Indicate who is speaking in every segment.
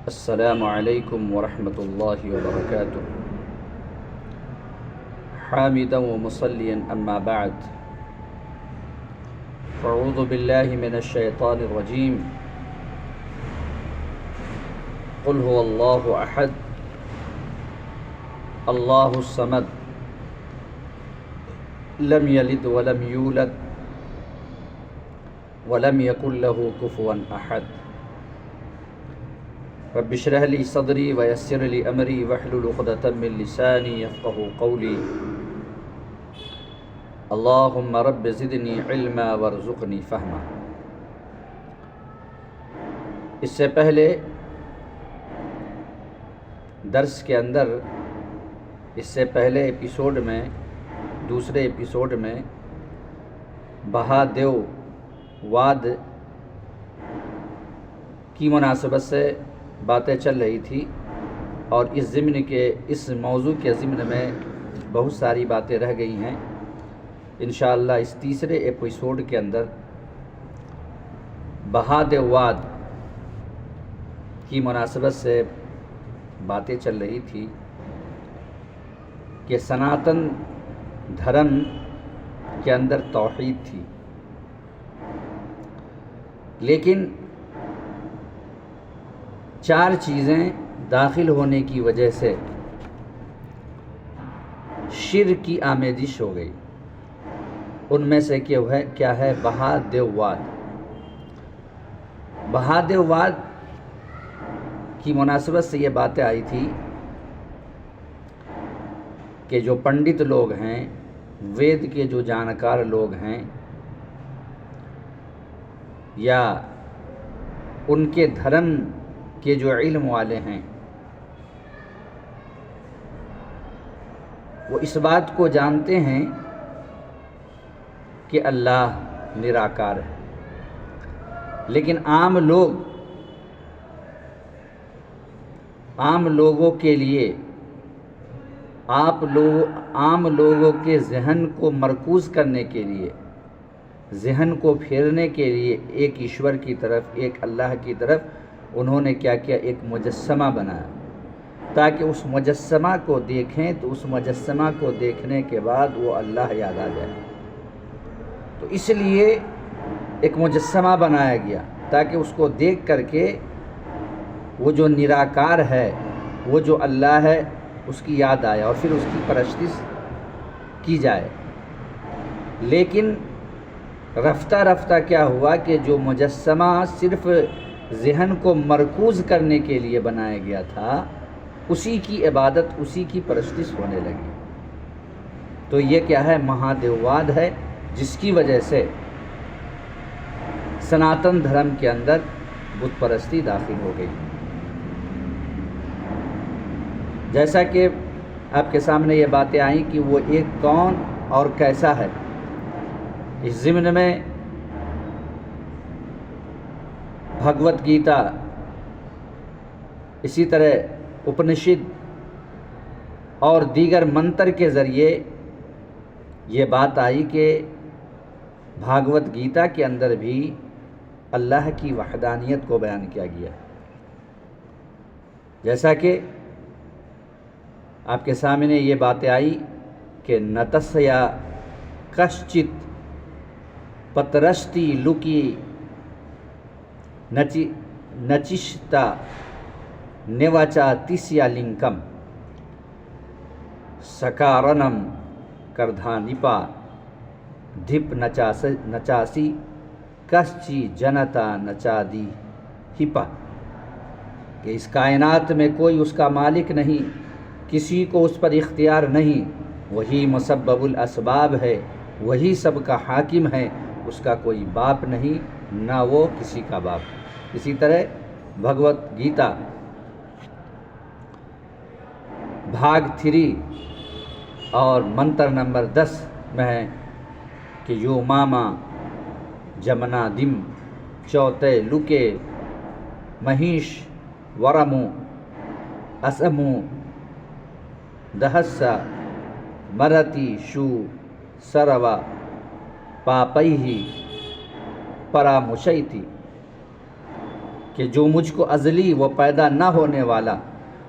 Speaker 1: السلام علیکم ورحمۃ اللہ وبرکاتہ حامدا ومصلیا اما بعد فاعوذ باللہ من الشیطان الرجیم قل هو اللہ احد اللہ الصمد لم یلد ولم یولد ولم یکن لہ کفوا احد رب اشرح لی صدری ویسر لی امری واحلل عقدۃ من لسانی یفقهوا قولی اللہم رب زدنی علما وارزقنی فہما۔ اس سے پہلے درس کے اندر اس سے پہلے ایپیسوڈ میں دوسرے ایپیسوڈ میں مہادیو واد کی مناسبت سے باتیں چل رہی تھی، اور اس موضوع کے ضمن میں بہت ساری باتیں رہ گئی ہیں۔ انشاءاللہ اس تیسرے ایپیسوڈ کے اندر مہادیو واد کی مناسبت سے باتیں چل رہی تھی کہ سناتن دھرم کے اندر توحید تھی، لیکن 4 چیزیں داخل ہونے کی وجہ سے شرک کی آمیزش ہو گئی۔ ان میں سے کیا ہے مہادیو واد۔ مہادیو واد کی مناسبت سے یہ باتیں آئی تھی کہ جو پنڈت لوگ ہیں، وید کے جو جانکار لوگ ہیں، یا ان کے دھرم کے جو علم والے ہیں، وہ اس بات کو جانتے ہیں کہ اللہ نراکار ہے، لیکن عام لوگوں کے لیے عام لوگوں کے ذہن کو مرکوز کرنے کے لیے، ذہن کو پھیرنے کے لیے ایک ایشور کی طرف، ایک اللہ کی طرف انہوں نے کیا کیا، ایک مجسمہ بنایا تاکہ اس مجسمہ کو دیکھیں تو اس مجسمہ کو دیکھنے کے بعد وہ اللہ یاد آ جائے۔ تو اس لیے ایک مجسمہ بنایا گیا تاکہ اس کو دیکھ کر کے وہ جو نراکار ہے، وہ جو اللہ ہے، اس کی یاد آئے اور پھر اس کی پرستش کی جائے۔ لیکن رفتہ رفتہ کیا ہوا کہ جو مجسمہ صرف ذہن کو مرکوز کرنے کے لیے بنایا گیا تھا، اسی کی عبادت، اسی کی پرستش ہونے لگی۔ تو یہ کیا ہے؟ مہادیو واد ہے، جس کی وجہ سے سناتن دھرم کے اندر بت پرستی داخل ہو گئی۔ جیسا کہ آپ کے سامنے یہ باتیں آئیں کہ وہ ایک کون اور کیسا ہے، اس ضمن میں بھگوت گیتا، اسی طرح اپنشد اور دیگر منتر کے ذریعے یہ بات آئی کہ بھگوت گیتا کے اندر بھی اللہ کی وحدانیت کو بیان کیا گیا، جیسا کہ آپ کے سامنے یہ باتیں آئی کہ نتسیا کشچت پترشتی لکی نچشتا نیوچا تسیا لنکم سکارنم کردھانپا دھپ نچاسی کشچی جنتا نچادی ہپا، کہ اس کائنات میں کوئی اس کا مالک نہیں، کسی کو اس پر اختیار نہیں، وہی مسبب الاسباب ہے، وہی سب کا حاکم ہے، اس کا کوئی باپ نہیں، نہ وہ کسی کا باپ۔ اسی طرح بھگوت گیتا بھاگ 3 اور منتر نمبر 10 میں ہے کہ یو ماما جمنا دم چوتے لکے مہیش ورمو اسمو دہسا مرتی شو سروا پاپیہی پرامشیتی کہ جو مجھ کو ازلی و پیدا نہ ہونے والا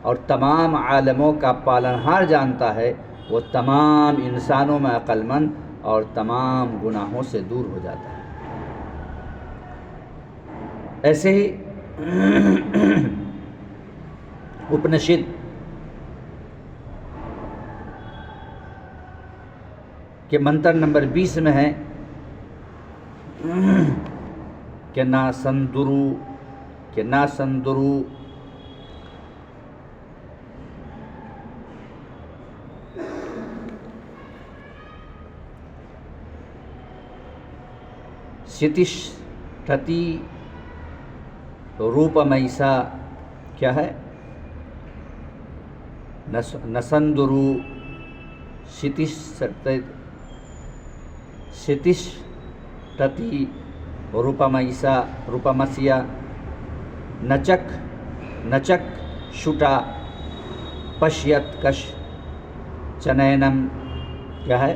Speaker 1: اور تمام عالموں کا پالنہار جانتا ہے، وہ تمام انسانوں میں عقل مند اور تمام گناہوں سے دور ہو جاتا ہے۔ ایسے ہی اپنشد کے منتر نمبر 20 میں ہے کہ نا سندرو شتشٹھتی روپمیسا، کیا ہے؟ نسندرو شتشٹھتی روپمسیا نچک شٹا پشیت کش چنینم، کیا ہے؟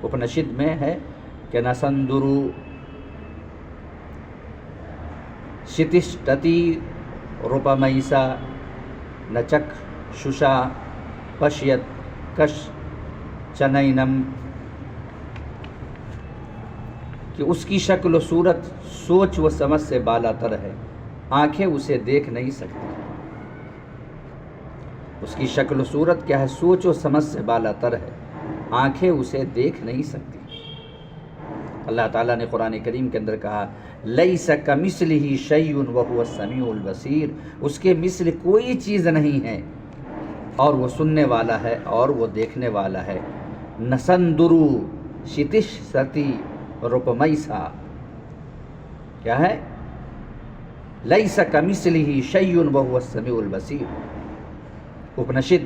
Speaker 1: اپنشد میں ہے کہ نسندرو شتشٹھتی روپمیسا نچک ششا پشیت کش چنینم، کہ اس کی شکل و صورت سوچ و سمجھ سے بالا تر ہے، آنکھیں اسے دیکھ نہیں سکتی۔ اس کی شکل و صورت کیا ہے؟ سوچ و سمجھ سے بالا تر ہے، آنکھیں اسے دیکھ نہیں سکتی۔ اللہ تعالیٰ نے قرآن کریم کے اندر کہا لیس کمثلہ شیء وہو السمیع البصیر، اس کے مثل کوئی چیز نہیں ہے اور وہ سننے والا ہے اور وہ دیکھنے والا ہے۔ نسندرو شتشٹھتی روپمیسا، کیا ہے؟ لیس کمثلہ شیء وہو السمیع البصیر۔ اپنشد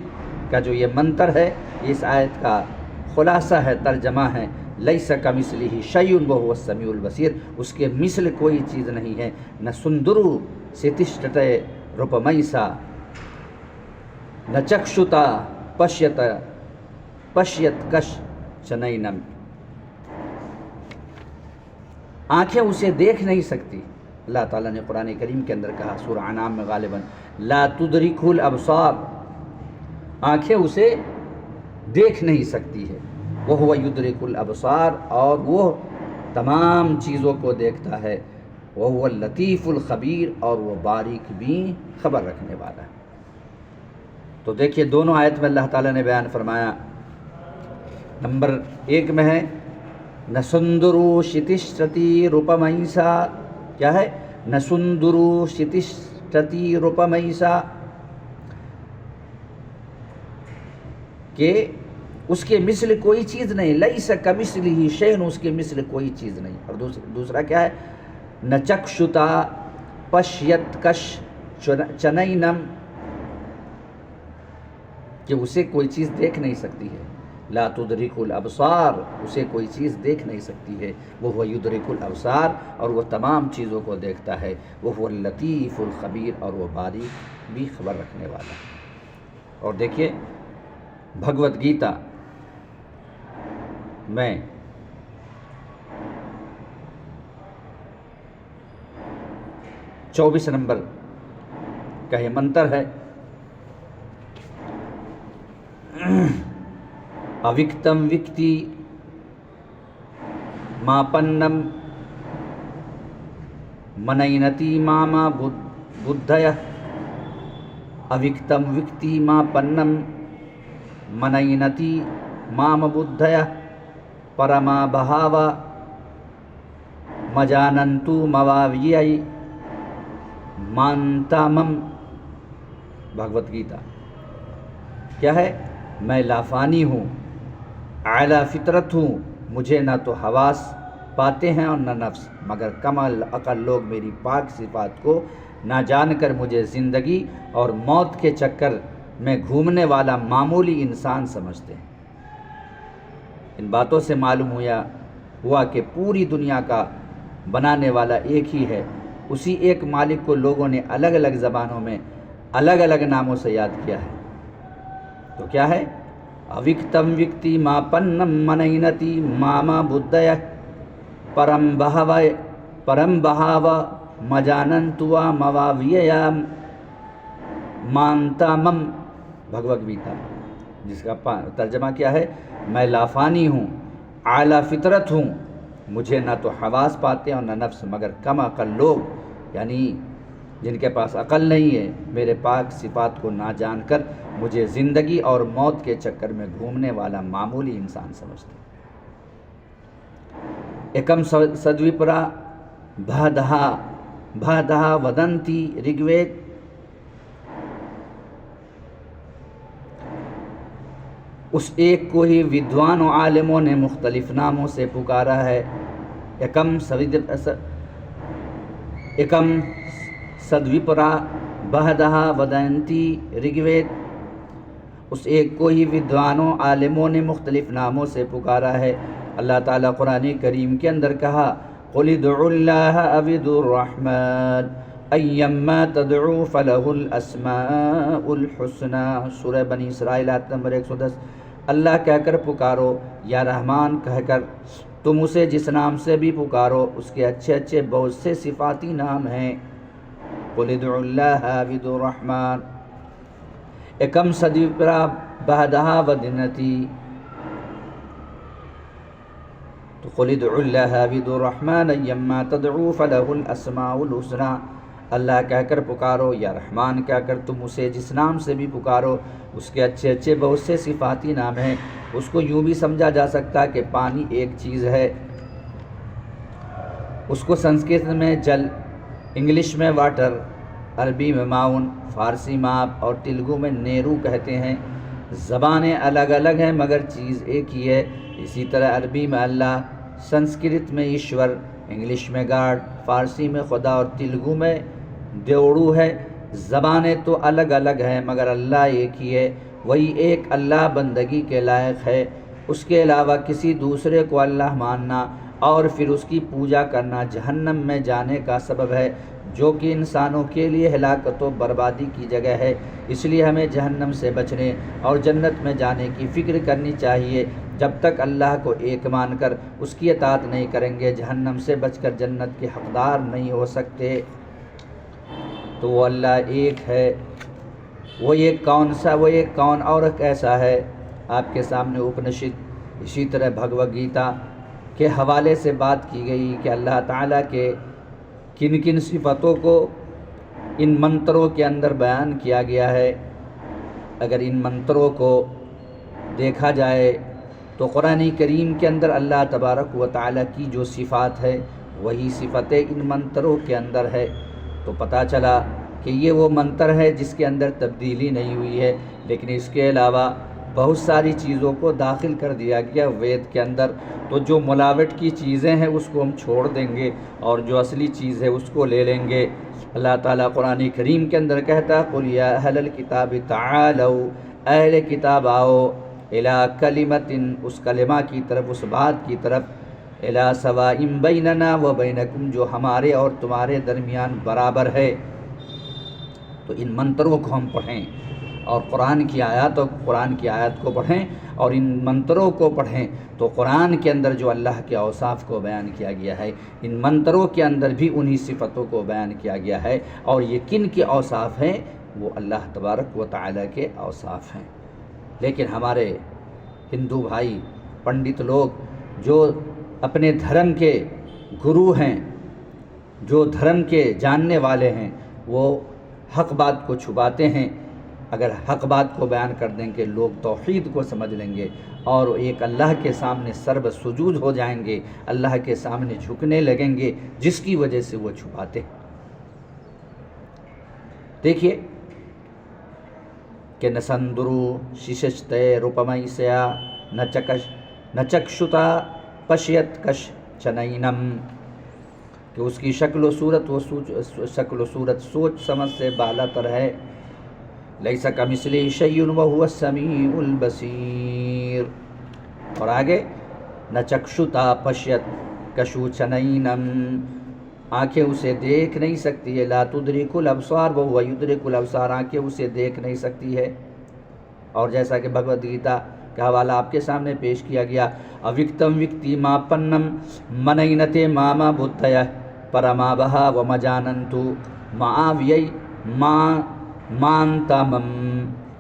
Speaker 1: کا جو یہ منتر ہے، اس آیت کا خلاصہ ہے، ترجمہ ہے لیس کمثلہ شیء وہو السمیع البصیر، اس کے مثل کوئی چیز نہیں ہے۔ نسندرو شتشٹھتی روپمیسا نچکشتا پشیت کش چنینم، آنکھیں اسے دیکھ نہیں سکتی۔ اللہ تعالیٰ نے قرآن کریم کے اندر کہا سورہ انعام میں غالباً لا تدرکہ الابصار، آنکھیں اسے دیکھ نہیں سکتی ہے۔ وہو یدرک الابصار، اور وہ تمام چیزوں کو دیکھتا ہے۔ وہو اللطیف الخبیر، اور وہ باریک بھی خبر رکھنے والا ہے۔ تو دیکھیے دونوں آیت میں اللہ تعالیٰ نے بیان فرمایا، نمبر 1 میں ہے نسندرو شتشٹھتی روپمیسا، کیا ہے؟ نسندرو شتشٹھتی روپمیسا، کہ اس کے مثل کوئی چیز نہیں، لیس کمثلہ شیء، اس کے مثل کوئی چیز نہیں۔ اور دوسرا کیا ہے؟ نچکشتا پشیت کش چنینم، کہ اسے کوئی چیز دیکھ نہیں سکتی ہے۔ لا تدرک الابصار، اسے کوئی چیز دیکھ نہیں سکتی ہے۔ وہ یدرک الابصار، اور وہ تمام چیزوں کو دیکھتا ہے۔ وہ اللطیف الخبیر، اور وہ باریک بھی خبر رکھنے والا ہے۔ اور دیکھیے بھگوت گیتا میں چوبیس نمبر کا یہ منتر ہے اوکتم وکتی ماپنم منینتی ماما بدھیا، اوکتم وکتی ماپنم منینتی مام بدھیا، پرما بہاو مجاننتو مواویئی مانتامم۔ بھگوت گیتا کیا ہے؟ میں لافانی ہوں، اعلیٰ فطرت ہوں، مجھے نہ تو حواس پاتے ہیں اور نہ نفس، مگر کم عقل لوگ میری پاک صفات کو نہ جان کر مجھے زندگی اور موت کے چکر میں گھومنے والا معمولی انسان سمجھتے ہیں۔ ان باتوں سے معلوم ہوا کہ پوری دنیا کا بنانے والا ایک ہی ہے، اسی ایک مالک کو لوگوں نے الگ الگ زبانوں میں الگ الگ ناموں سے یاد کیا ہے۔ تو کیا ہے؟ اوکتم وکتی ماپنم منینتی ماما بدھیا، پرم بہاو मजानंतुवा मवाविया मानतामम भगवद गीता, जिसका तर्जमा क्या है, मैं लाफानी हूँ, आला फितरत हूँ, मुझे ना तो हवास पाते हैं और ना नफ्स, मगर कम अकल लोग, यानी जिनके पास अकल नहीं है, मेरे पाक सिफात को ना जानकर मुझे ज़िंदगी और मौत के चक्कर में घूमने वाला मामूली इंसान समझते। एकम सद्विपरा भदहा वदंती ऋग्वेद, उस एक को ही विद्वान और आलिमों ने मुख्तलिफ नामों से पुकारा है। एकम सद्विपरा बहदहा वदंती ऋग्वेद, उस एक को ही विद्वानों आलिमों ने मुख्तलिफ नामों से पुकारा है। अल्लाह ताला कुरान करीम के अंदर कहा, क़ुल उद्उल्लाह अविदुर रहमान अय्यम्मा तदउ फलहुल अस्माउल हुस्ना, सूरह बनी इसराइल आयत नंबर 110। अल्लाह कहकर पुकारो, या रहमान कहकर तुम उसे जिस नाम से भी पुकारो, उसके अच्छे अच्छे बहुत से सिफाती नाम हैं। क़ुल उद्उल्लाह अविदुर रहमान। एकम सद्विपरा बहदहा वदनती, तो क़ुल उद्उल्लाह अविदुर रहमान अय्यम्मा तदउ फलहुल अस्माउल हुस्ना, अल्लाह कहकर पुकारो, या रहमान कहकर तुम उसे जिस नाम से भी पुकारो, उसके अच्छे अच्छे बहुत से सिफाती नाम हैं। उसको यूँ भी समझा जा सकता है कि पानी एक चीज़ है, उसको संस्कृत में जल, इंग्लिश में वाटर, अरबी में माउन, फ़ारसी माप और तेलुगु में नेरू कहते हैं। ज़बानें अलग अलग हैं मगर चीज़ एक ही है। इसी तरह अरबी में अल्लाह, संस्कृत में ईश्वर, इंग्लिश में गॉड, फ़ारसी में खुदा और तेलुगु में देवड़ू है। ज़बानें तो अलग अलग हैं मगर अल्लाह एक ही है। वही एक अल्लाह बंदगी के लायक है। उसके अलावा किसी दूसरे को अल्लाह मानना और फिर उसकी पूजा करना जहन्नम में जाने का सबब है, जो कि इंसानों के लिए हलाकत व बर्बादी की जगह है। इसलिए हमें जहन्नम से बचने और जन्नत में जाने की फ़िक्र करनी चाहिए। जब तक अल्लाह को एक मानकर उसकी अताअत नहीं करेंगे, जहन्नम से बचकर जन्नत के हक़दार नहीं हो सकते। तो वो अल्लाह एक है। वो एक कौन सा, वो एक कौन और कैसा है? आपके सामने उपनिषद, इसी तरह भगवद गीता के हवाले से बात की गई कि अल्लाह ताला के किन किन सिफ़तों को इन मंत्रों के अंदर बयान किया गया है। अगर इन मंत्रों को देखा जाए तो कुरान करीम के अंदर अल्लाह तबारक व तआला की जो सिफ़ात है वही सिफ़तें इन मंत्रों के अंदर है। तो पता चला कि ये वो मंत्र है जिसके अंदर तब्दीली नहीं हुई है, लेकिन इसके अलावा बहुत सारी चीज़ों को दाखिल कर दिया गया वेद के अंदर। तो जो मिलावट की चीज़ें हैं उसको हम छोड़ देंगे और जो असली चीज़ है उसको ले लेंगे। अल्लाह ताला कुरान करीम के अंदर कहता, क़ुल या अहलल किताब तालौ, अहले किताब आओ, इला कलिमतिन, उस कलिमा की तरफ, उस बात की तरफ, इला सवाइम बैनना व बैनकुम, जो हमारे और तुम्हारे दरमियान बराबर है। तो इन मंत्रों को हम पढ़ें और कुरान की आयत को पढ़ें और इन मंत्रों को पढ़ें। तो कुरान के अंदर जो अल्लाह के औसाफ़ को बयान किया गया है, इन मंत्रों के अंदर भी उन्हीं सिफ़तों को बयान किया गया है। और ये किन के औसाफ़ हैं? वो अल्लाह तबारक व तआला के औसाफ़ हैं। लेकिन हमारे हिंदू भाई पंडित लोग जो अपने धर्म के गुरु हैं, जो धर्म के जानने वाले हैं, वो हक़ बात को छुपाते हैं। अगर हक़ बात को बयान कर देंगे, लोग तौहीद को समझ लेंगे और एक अल्लाह के सामने सर्व सुजूद हो जाएंगे, अल्लाह के सामने झुकने लगेंगे, जिसकी वजह से वो छुपाते हैं। देखिए कि न संदुरु शिशस्ते रूपमयस्या न चक्षुता पश्यत कश्चनैनम, कि उसकी शक्ल व सूरत सोच समझ से बालातर है। लैसा कमिस्लिही शैउन व हुवस समीउल बसीर। और आगे, न चक्षुता पश्यत कशुचनैनम, आँखें उसे देख नहीं सकती है। ला तुदरिकुल अब्सार व हुव युदरिकुल अब्सार, आँखें उसे देख नहीं सकती है। और जैसा कि भगवद गीता का हवाला आपके सामने पेश किया गया, अविक्तम विक्ति मापन्नम मनैनते मामा बुद्धय پرما بہا و مجاننتو معاویی مانتامم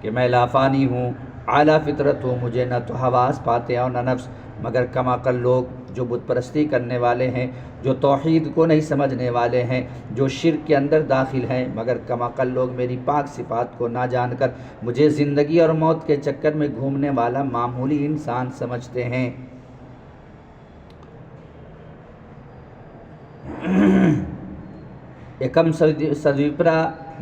Speaker 1: کہ میں لافانی ہوں، اعلیٰ فطرت ہوں، مجھے نہ تو حواس پاتے ہیں اور نہ نفس، مگر کم عقل لوگ جو بت پرستی کرنے والے ہیں، جو توحید کو نہیں سمجھنے والے ہیں، جو شرک کے اندر داخل ہیں، مگر کم عقل لوگ میری پاک صفات کو نہ جان کر مجھے زندگی اور موت کے چکر میں گھومنے والا معمولی انسان سمجھتے ہیں۔ एकम सद्विप्रा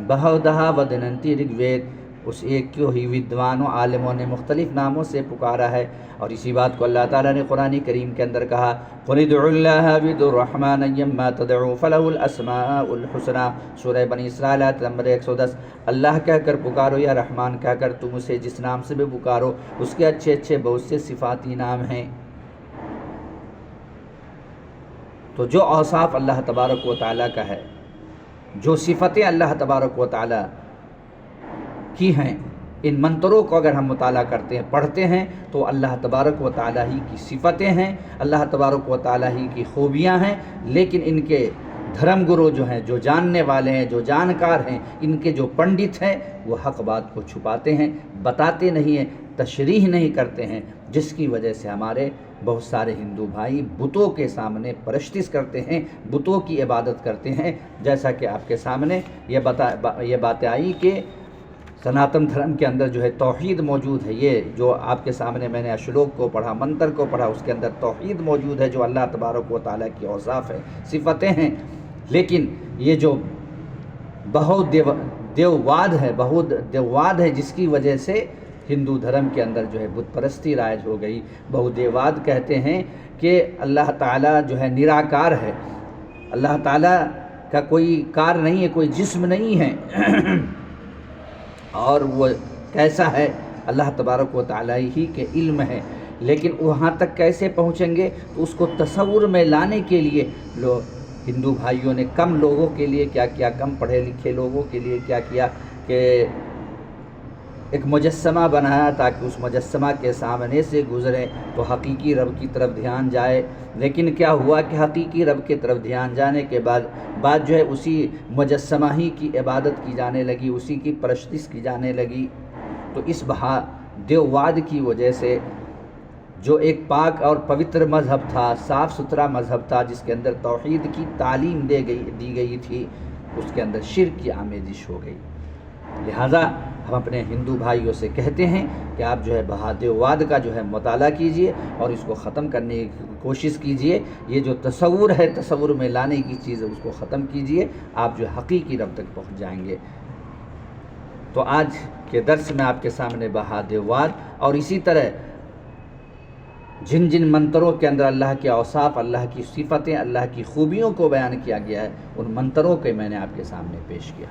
Speaker 1: बहुधा वदनन्ति ऋग्वेद, उस एक को ही विद्वानों आलिमों ने मुख्तलिफ नामों से पुकारा है। और इसी बात को अल्लाह ताला ने कुरान करीम के अंदर कहा, क़ुल उद्उल्लाह बिर्रहमान अय्यम्मा तदउ फलहुल अस्माउल हुस्ना, सूरह बनी इसराइल आयत नंबर 110। अल्लाह कहकर पुकारो या रहमान कहकर तुम उसे जिस नाम से भी पुकारो उसके अच्छे अच्छे बहुत से सिफाती नाम हैं। तो जो औसाफ अल्लाह तबारक व तआला का है, जो सिफ़तें अल्लाह तबारक व तआला की हैं, इन मंतरों को अगर हम मुताला करते हैं, पढ़ते हैं, तो अल्लाह तबारक व तआला ही की सिफ़तें हैं, अल्लाह तबारक व तआला ही की खूबियाँ हैं। लेकिन इनके धर्म गुरु जो हैं, जो जानने वाले हैं, जो जानकार हैं, इनके जो पंडित हैं, वो हक़ बात को छुपाते हैं, बताते नहीं हैं, तशरीह नहीं करते हैं, जिसकी वजह से हमारे बहुत सारे हिंदू भाई बुतों के सामने परस्तिश करते हैं, बुतों की इबादत करते हैं। जैसा कि आपके सामने ये बातें आई कि सनातन धर्म के अंदर जो है तौहीद मौजूद है। ये जो आपके सामने मैंने श्लोक को पढ़ा, मंत्र को पढ़ा, उसके अंदर तौहीद मौजूद है, जो अल्लाह तबारक व तआला की औसाफ है, सिफ़तें हैं। लेकिन ये जो बहुदेववाद है, जिसकी वजह से हिंदू धर्म के अंदर जो है बुत परस्ती राइज हो गई। बहुदेववाद कहते हैं कि अल्लाह ताला जो है निराकार है, अल्लाह ताला का कोई कार नहीं है, कोई जिस्म नहीं है और वो कैसा है अल्लाह तबारक व तआला ही के इल्म है। लेकिन वहाँ तक कैसे पहुँचेंगे, तो उसको तसव्वुर में लाने के लिए हिंदू भाइयों ने कम लोगों के लिए क्या किया, कम पढ़े लिखे लोगों के लिए क्या किया कि एक मुजस्समा बनाया ताकि उस मुजस्समा के सामने से गुज़रें तो हकीकी रब की तरफ ध्यान जाए। लेकिन क्या हुआ कि हकीकी रब की तरफ ध्यान जाने के बाद जो है उसी मुजस्समा ही की इबादत की जाने लगी, उसी की परस्तिश की जाने लगी। तो इस देववाद की वजह से जो एक पाक और पवित्र मज़हब था, साफ़ सुथरा मज़हब था, जिसके अंदर तौहीद की तालीम दी गई थी, उसके अंदर शिर्क की आमेजिश हो गई। लिहाजा हम अपने हिंदू भाइयों से कहते हैं कि आप जो है बहादेववाद का जो है मुताला कीजिए और इसको ख़त्म करने की कोशिश कीजिए। ये जो तसव्वुर है, तसव्वुर में लाने की चीज़ है, उसको ख़त्म कीजिए, आप जो हकीकी रब तक पहुँच जाएंगे। तो आज के दर्स में आपके सामने बहादेववाद और इसी तरह जिन जिन मंतरों के अंदर अल्लाह के औसाफ, अल्लाह की सिफ़तें, अल्लाह की खूबियों को बयान किया गया है, उन मंतरों को मैंने आपके सामने पेश किया।